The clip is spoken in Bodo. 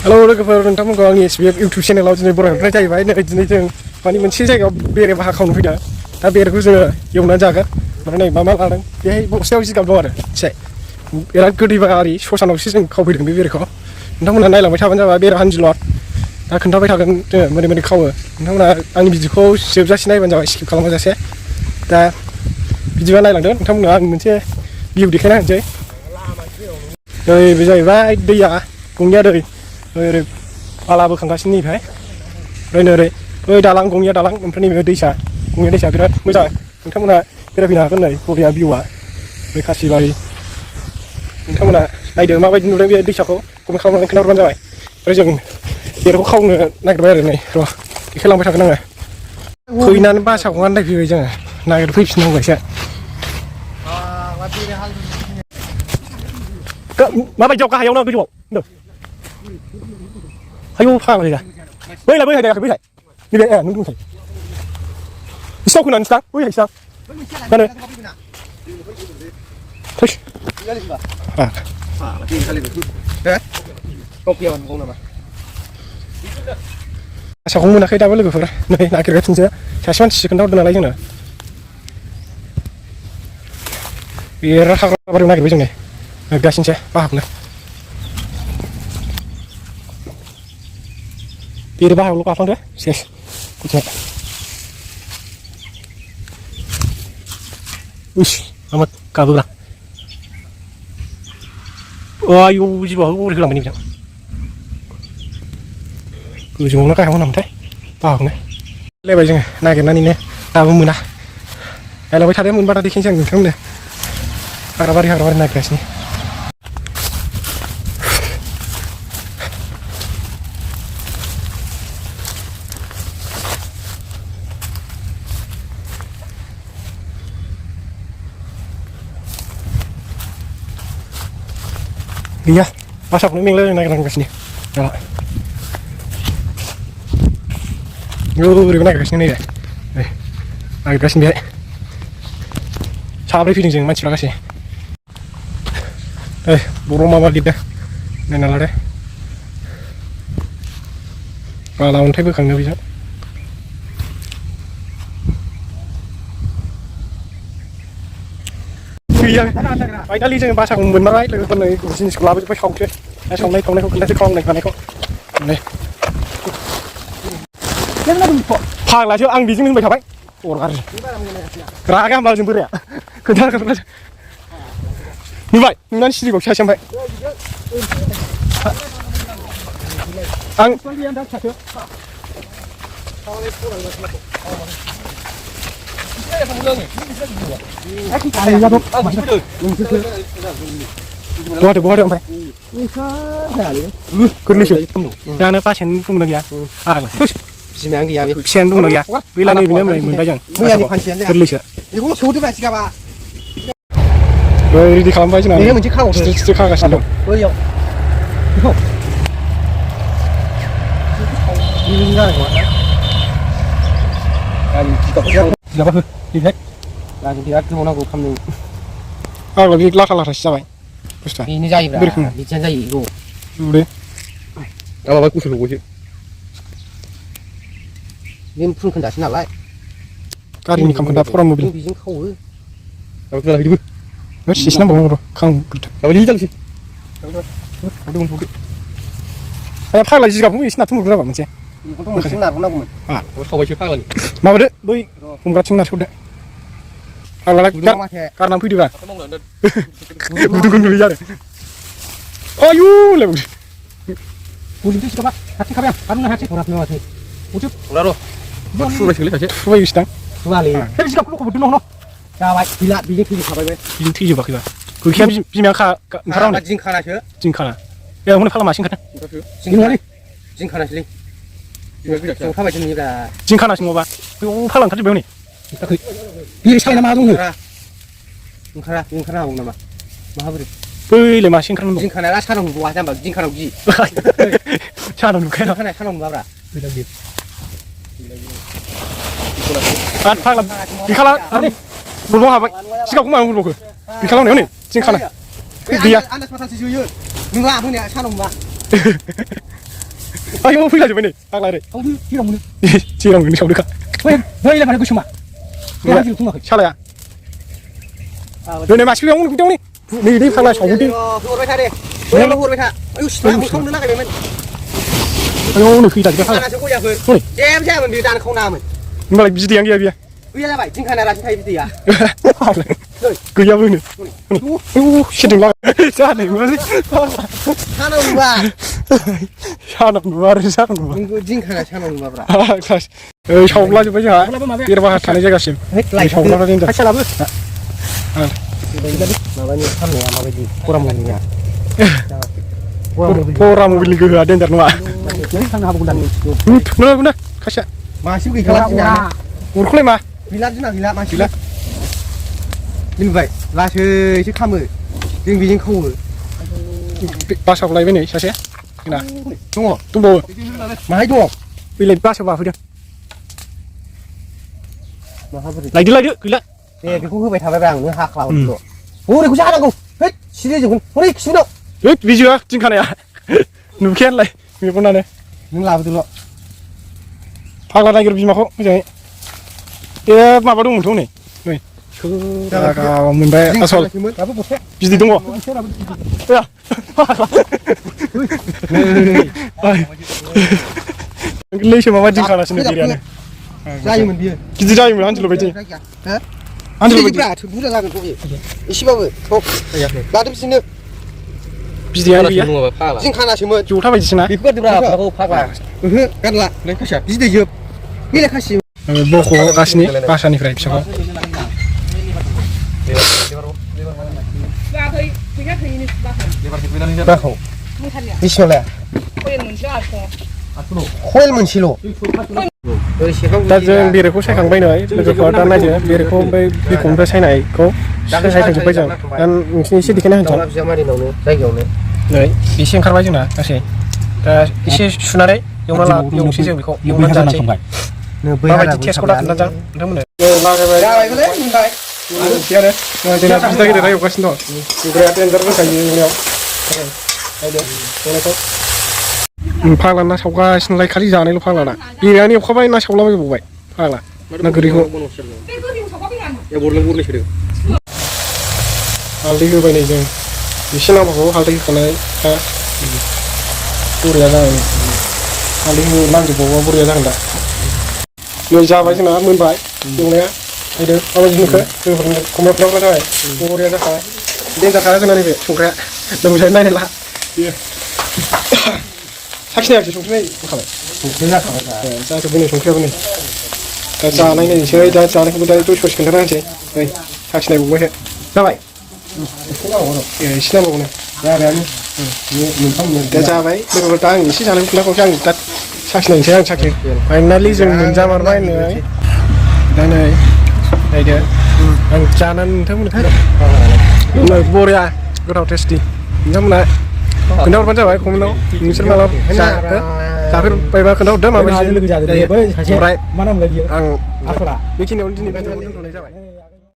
Halo लोगोफोर नोंथांमोनखौ आंनि SBF YouTube चेनेलाव दिनै बरायहरनाय जाहैबाय नै दिनै जों माने मोनसे जायगायाव बेरे बाहा खावनो फैदों दा बेरेखौ जोङो एवनानै जागोन माने नै मा लादों बेहाय बस्तायाव जिगाब दं आरो एसे बिराद गोदै बारि ससानावसो जों खावफैदों बे बेरेखौ नोंथांमोनहा नायलांबाय थाबानो जाबाय बेरे हानजिलर दा खोन्थाबाय थागोन जोङो मोरै मोरै खावो नोंथांमोनहा आंनि भिडिअखौ जोबजासे नायबानो जाबाय स्किप खालामाजासे दा बिदिबा नायलांदो नोंथांमोनहा आं मोनसे भिउ देखायना होनोसै नै बे जाहैबाय दैया गंनिया दै ओरै बाला बोखांगासिनो नैबेहाय ओमफ्राय ओरै बै दालां गंनिया दालां ओमफ्राय नैबे दैसा गंनिया दैसा बिराद मोजां नोंथांमोना बेरायफैनो हागोन नै बरिया भिउआ बै खासिबारि नोंथांमोना नायदो माबायदि नुदों बे दैसाखौ कमेन्ट खालामनानै खोन्थाहरबानो जाबाय ओमफ्राय जों बेरेखौ खावनो नागिरबाय आरो नै र' देखायलांबाय थागोन आङो फैनानै बासाखौ आन्दायफैबाय जोङो नागिरफैफिननांगौ एसे माबायदियाव गाहायाव ना गोजौआव होनदों आयौ फाग्ला गैया बैलाय बैहाय दायाखै बैहाय नैबे ए नों दंखायो बिसिनाव फैनानै नोंसिना बैहाय बिसिना मानो थैस आसाखौ मोनाखै दाबो लोगोफोर नै नागिरगासिनोसो सासे मानसिसो खोन्थाहरदों नालाय जोंनो बिराद हाग्रा बारियाव नागिरबाय जों नै नागिरगासिनोसै बाहाखौनो बेरे बाहायावल' गाफ्लांदो सेस गुथिनाय उस मा गाबोब्रा आयौ जिबौआबो गरै होलांबाय नैबेजों गोजौआवनो गाहायाव होनामोनथाय बाहाखौनो लायबाय जोङो नागिरनानैनो दाबो मोना नायलांबाय थादो मोनबा दा देखायनोसै आं नोंथांमोननो हाग्राबारि नागिरगासिनो गैया बासाखौनो मेंलाय नागिरगासिनो जाला ओरैबो नागिरगासिनो नै नागिरगासिनो बेहाय साब्रै फैदों जों मानसिफ्रा गासै बर' मा लिरदों नायना लादो बाला अन्थाइ बोखाङो बेजों गैया फाइनालि जों बासाखौ मोनबाय लोगोफोरनो जिनिसखौ लाबोजोब्बाय सावसो सावनाय खावनायखौ खोन्थासै खालामनाय खानायखौ फाग्लासो आं बेजों होनबाय थाबाय अर गाज्रि रागा होमब्ला जों बोराया खोन्थानो नुबाय नुनानै सिरिबाव सासे ओमफ्राय आं बहादो ओमफ्राय गोरलैसो जानो बासायानो दंना गैया बिमायानो गैया बे फिसायानो दंना गैया गैला नैबेनो मोनबाय जों गोरलैसो रेडि खालामबाय जोंना स्ट्रिट खागासिनो दं जिगाबा हो बेहाय बिराद गोबाव नांगौ खालामनो आगोलाव बे लाथा लाथासो जाबाय बुस्थुआ बेनो जायोब्रा बिदियानो जायो जुदे माबा गुसु लगोसो बे फुनखोन्दासो नालाय गारिनि खामखोन्दा फरान मबिल बेजों खावो दाबो जाला बिदिबो सिस नांबावगौ र' खांग्रोथों दाबो जालसै आया फाग्ला जिगाबखौ एसे नारथुमहरग्रो जाबा मोनसे बेखौथ' नारनांगौमोन सावबायसो फाग्लानि माबादो बै हमग्राथिं नारस'दो फाग्ला गारनानै फैदोब्रा गुदुं नुयो आरो आयु लायबावदो गुदुंसो जिगाबा हारसिं खाबाय आं गारनो हारसिं हराखै माथो उजोब हरा र' फुबायसोलै सासे फुबायसोदां फुवालै बे जिगाबखौ लखबोदो न' जाबाय गैला बेजों थैजोबखाबाय बे बेजों थैजोबाखैबा गैखाया बिमाया ओंखारा जिंखानासो जिंखाना ए हनै फाग्ला मासे ओंखारदों जिंखानालै जिंखानासोलै ज'थाबायसो नुयोब्रा जिंखानासो नङाबा बेयाव फाग्ला ओंखारजोब्बाय हनै बे साइना मा दङ ओंखारनो हागौ नामा माबोरै बैलाय मासे ओंखारनांगौ जिंखाना सानाव नुबावा जाम्बा जिंखानाव गि सानाव नुखाया सानाव नुवाब्रा फाग्ला बिखाला बुरबाव हाबाय सिगाङाव मायाव बुरबावखो बिखालावनायाव नै जिंखाना गैया आन्दाज माथालसो जोयो नुवा मोनाया सानाव नुवा आयौ फैलाजोब्बाय नै फाग्ला ओरै जिरावनो सावदोखा बै माने गुसुमा सालाया दोनै मानसि बेयावनो गुदियावनो नै फाग्ला सावदो हरबाय था दे हरबाय था आयौ सिथ्ला खावनो नागिरबायमोन आयौ नै फैलाजोब्बाय फाग्ला खानासो गयाखै जेबो जायामोन बे दानो खावनामोन होमबालाय बिदैयानो गैया बियो गैया जाबाय जिंखाना रासिन थायो बिदैया गैयाबो नो आयौ सिदोंला जानाय नङालै सानाव नुवा सानाव नुवा आरो सानाव नुवा नोंखौ जिंखाना सानाव नुवाब्रा क्लास सावलाजोब्बाय जोंहा बेरबाहा थानाय जायगासिम सावलाना देन्जार खायसालाबो माबानि फाननाया माबायदि फरामनिया फरा मबाइलनि गोहोआ देन्जार नङा थांनो हागौ दानि नुना खासिया मासेबो गैखाला जोंना अरखौलाय मा गैला जोंना गैला मासे गैला नुबाय लासैसो खामो जों बेजों खावो बासाव लायबाय नै सासे जोंना दङ दंबावो माहाय दङ बैलाय बासाव बाफैदों माहाबोरै लायदो गैला दे बेखौ होबाय थाबाय आं नों हाख्लाबल' हरैखौ जानांगौ है सिरिजोबगोन हरै खिबिदाव है बिजोआ जिंखानाया नुखायानोलाय मेगनानो नों लाबोदोल' फाग्ला नागिर बिमाखौ मोजाङै ए माबा दंमोनथ' नै मोनबाय आसल बिदै दङ गोरलैसो माबा जिंखानासो बेरायानो जायोमोन बियो गिदिर जायोमोन आनजल बायदि आनजल बायदि बुरजा जागोन थ' एसेबाबो थब लादो बिसोरनो बिदैयानो गैया जिंखानासोमोन जथा बायदिसोना बेखौ गारदोब्रा फाग्ला ओहो गारला बिदै जोब बेलाय खासि बख'गासिनो बासानिफ्राय फिसाखौ बाखौ बेसेबां खयेल मोनसेल' दा जों बेरेखौ सायखांबाय नै लोगोफोरा दा नायदो बेरेखौ ओमफ्राय बिखंनिफ्राय सायनायखौ सायखांजोब्बाय जों दा नोंसिनि एसे देखायना होनोसै नै एसे ओंखारबाय जोंना गासै दा एसे सुनानै एवनोसै जों बेखौ एवनानै जानोसै माबायदि टेस्टखौ दा खोन्थानोसै नोंथांमोननो जोंना बिदा गेदेरा एवगासिनो दं एवग्राया देन्जार दंखायो एवनायाव फाग्ला ना सावगासिनोलाय खालि जानायल' फाग्ला ना बेरेयानो एवखाबाय ना सावलाबायबावबाय फाग्ला ना गोरैखौ हालदै होबाय नै जों एसे नांबावगौ हालदै होखानाय दा बरिया जागोन हालदै नांजोबबावबा बरिया जागोन दा नै जाबाय जोंना मोनबाय एवनाया नायदो माबायदि नुखो लोगोफोरनो खमायफ्रावबा जाबाय बरिया जाखाबाय देन्जारखा जोंना नैबे संग्राया लोगोसे नायनायला बेयो साखिनायाखै संख्रि होखाबाय जाजोब्बाय नै संख्रियाबो नै दा जानाय नायनोसै दा जानायखौबो दा दसे खोन्थाना होनोसै नै साखिनायबावबायसो जाबाय एसे नांबावगौनो दा जाबाय लोगोफोर दा आं एसे जानायखौ खोन्थाबावसै आं दा साखिनायनोसै आं साखि फाइनालि जों मोनजामारबाय नै दा नै नायदो आं जानानै नोंथांमोननो बरिया गोथाव टेस्टि नोंथांमोना खोन्थाहरबानो जाबाय कमेन्टआव नोंसोर माला जाफेरबायबा खोन्थाहरदो माबायदि ओमफ्राय आं बेखिनियावनो दिनै दोनथ'नाय जाबाय